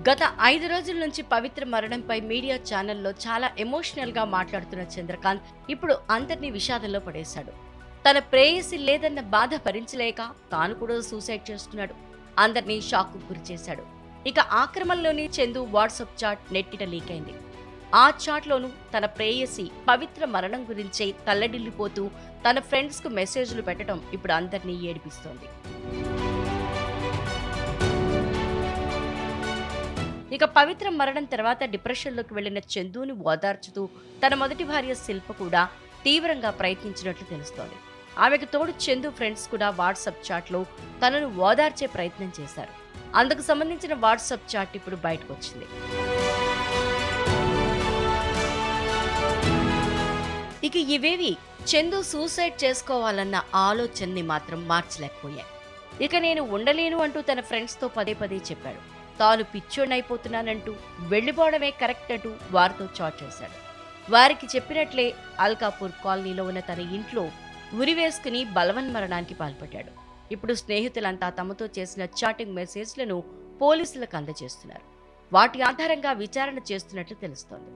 గత 5 రోజుల నుంచి పవిత్ర మరణంపై మీడియా ఛానల్లో చాలా ఎమోషనల్గా మాట్లాడుతున్న చంద్రకాంత్ ఇప్పుడు అందరినీ విషాదంలో పడేశాడు. తన ప్రేయసి లేదన్న బాధ భరించలేక తాను కూడా సూసైడ్ చేసుకున్నాడు. అందరినీ షాక్కు గురిచేశాడు. ఇక ఆక్రమణలోని చందు వాట్సాప్ చాట్ నెట్టిట లీక్ అయింది. ఆ చాట్లోనూ తన ప్రేయసి పవిత్ర మరణం గురించే తల్లడిల్లిపోతూ తన ఫ్రెండ్స్కు మెసేజ్లు పెట్టడం ఇప్పుడు అందరినీ ఏడిపిస్తోంది. ఇక పవిత్ర మరణం తర్వాత డిప్రెషన్లోకి వెళ్లిన చందుని ఓదార్చుతూ తన మొదటి భార్య శిల్ప కూడా తీవ్రంగా ప్రయత్నించినట్లు తెలుస్తోంది. ఆమెకు తోడు చందు ఫ్రెండ్స్ కూడా వాట్సాప్ చాట్లో తనను ఓదార్చే ప్రయత్నం చేశారు. అందుకు సంబంధించిన వాట్సాప్ చాట్ ఇప్పుడు బయటకు వచ్చింది. ఇక ఇవేవి చందు సూసైడ్ చేసుకోవాలన్న ఆలోచనని మాత్రం మార్చలేకపోయాయి. ఇక నేను ఉండలేను అంటూ తన ఫ్రెండ్స్తో పదే పదే చెప్పాడు. తాను పిచ్చోడైపోతున్నానంటూ వెళ్లిపోవడమే కరెక్ట్ అంటూ వారితో చాట్ చేశాడు. వారికి చెప్పినట్లే అల్కాపూర్ కాలనీలో ఉన్న తన ఇంట్లో ఉరివేసుకుని బలవన్మరణానికి పాల్పడ్డాడు. ఇప్పుడు స్నేహితులంతా తమతో చేసిన చాటింగ్ మెసేజ్లను పోలీసులకు అందజేస్తున్నారు. వాటి ఆధారంగా విచారణ చేస్తున్నట్లు తెలుస్తోంది.